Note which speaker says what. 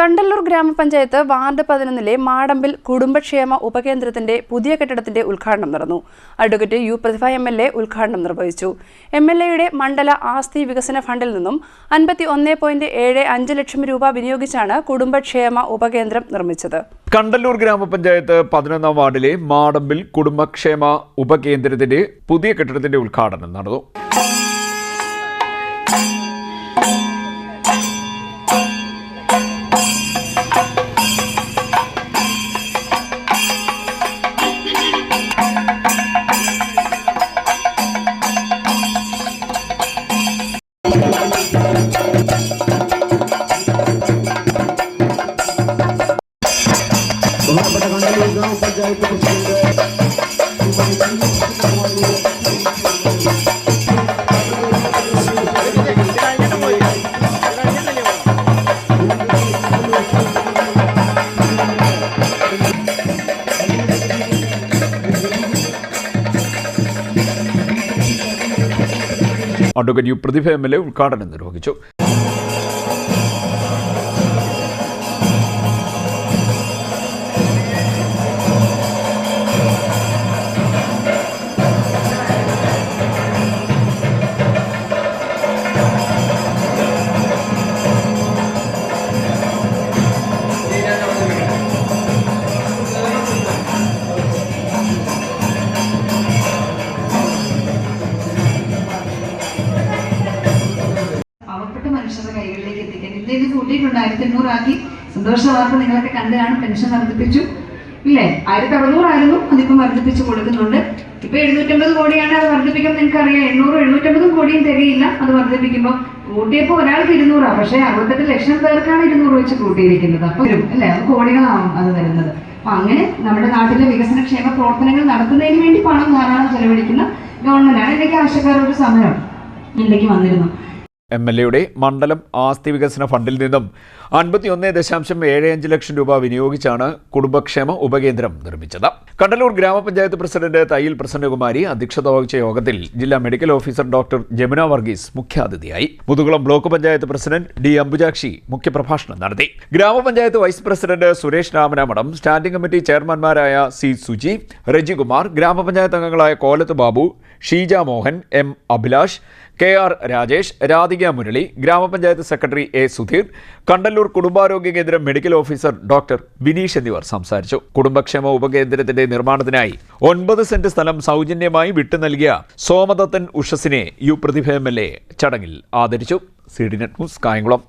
Speaker 1: കണ്ടല്ലൂർ ഗ്രാമപഞ്ചായത്ത് വാർഡ് 11 മാടമ്പിൽ കുടുംബക്ഷേമ ഉപകേന്ദ്രത്തിന്റെ പുതിയ കെട്ടിടത്തിന്റെ ഉദ്ഘാടനം നടന്നു. അഡ്വക്കേറ്റ് യു പ്രതിഭ MLA ഉദ്ഘാടനം നിർവഹിച്ചു. MLAയുടെ മണ്ഡല ആസ്തി വികസന ഫണ്ടിൽ നിന്നും 51.75 ലക്ഷം രൂപ വിനിയോഗിച്ചാണ് കുടുംബക്ഷേമ ഉപകേന്ദ്രം നിർമ്മിച്ചത്.
Speaker 2: കണ്ടല്ലൂർ ഗ്രാമപഞ്ചായത്ത് 11 വാർഡിലെ മാടമ്പിൽ കുടുംബക്ഷേമ ഉപകേന്ദ്രത്തിന്റെ പുതിയ കെട്ടിടത്തിന്റെ ഉദ്ഘാടനം നടന്നു. അഡ്വക്കേറ്റ് യു പ്രതിഭ MLA ഉദ്ഘാടനം നിർവഹിച്ചു.
Speaker 3: മനുഷ്യരുടെ കൈകളിലേക്ക് എത്തിക്കാൻ ഇതിലേക്ക് കൂട്ടിയിട്ടുണ്ട്. 1600 ആക്കി. സന്തോഷ വാർത്ത നിങ്ങളൊക്കെ കണ്ടു കാണും. പെൻഷൻ വർദ്ധിപ്പിച്ചു ഇല്ലേ? 1600 ആയിരുന്നു, അതിപ്പം വർദ്ധിപ്പിച്ചു കൊടുക്കുന്നുണ്ട്. ഇപ്പൊ 750 കോടിയാണ്. അത് വർദ്ധിപ്പിക്കാൻ നിങ്ങൾക്ക് അറിയാം. 750 കോടിയും തികയില്ല. അത് വർദ്ധിപ്പിക്കുമ്പോൾ കൂട്ടിയപ്പോൾ ഒരാൾക്ക് 200, പക്ഷേ 68 ലക്ഷം പേർക്കാണ് 200 വെച്ച് കൂട്ടിയിരിക്കുന്നത്. അപ്പൊ അല്ലെ, അത് കോടികളാവും അത് വരുന്നത്. അപ്പൊ അങ്ങനെ നമ്മുടെ നാട്ടിലെ വികസനക്ഷേമ പ്രവർത്തനങ്ങൾ നടത്തുന്നതിന് വേണ്ടി പണം ധാരാളം ചെലവഴിക്കുന്ന ഗവൺമെന്റാണ്. ഇതിലേക്ക് ആവശ്യക്കാരൊരു സമരം ഇതിലേക്ക് വന്നിരുന്നു.
Speaker 2: MLAയുടെ മണ്ഡലം ആസ്തി വികസന ഫണ്ടിൽ നിന്നും 51.75 ലക്ഷം രൂപ വിനിയോഗിച്ചാണ് കുടുംബക്ഷേമ ഉപകേന്ദ്രം നിർമ്മിച്ചത്. കണ്ടല്ലൂർ ഗ്രാമപഞ്ചായത്ത് പ്രസിഡന്റ് തയ്യിൽ പ്രസന്നകുമാരി അധ്യക്ഷത വഹിച്ച യോഗത്തിൽ ജില്ലാ medical officer doctor Jamuna Varghese മുഖ്യാതിഥിയായി. Muthukulam block panchayat president D. Ambujakshi മുഖ്യപ്രഭാഷണം നടത്തി. ഗ്രാമപഞ്ചായത്ത് vice president Suresh Ramanamadam, standing committee ചെയർമാൻമാരായ C. സുജി, റജികുമാർ, ഗ്രാമപഞ്ചായത്ത് അംഗങ്ങളായ കോലത്ത് ബാബു, ഷീജ മോഹൻ, M. അഭിലാഷ്, KR രാജേഷ്, രാധിക മുരളി, ഗ്രാമപഞ്ചായത്ത് സെക്രട്ടറി A. സുധീർ, കണ്ടല്ലൂർ കുടുംബാരോഗ്യ കേന്ദ്രം മെഡിക്കൽ ഓഫീസർ ഡോക്ടർ വിനീഷ് എന്നിവർ സംസാരിച്ചു. കുടുംബക്ഷേമ ഉപകേന്ദ്രത്തിന്റെ നിർമ്മാണത്തിനായി 9 സെന്റ് സ്ഥലം സൗജന്യമായി വിട്ടു നൽകിയ സോമദത്തൻ ഉഷസിനെ യു പ്രതിഭ MLA ചടങ്ങിൽ ആദരിച്ചു. CDNet news Kayamkulam.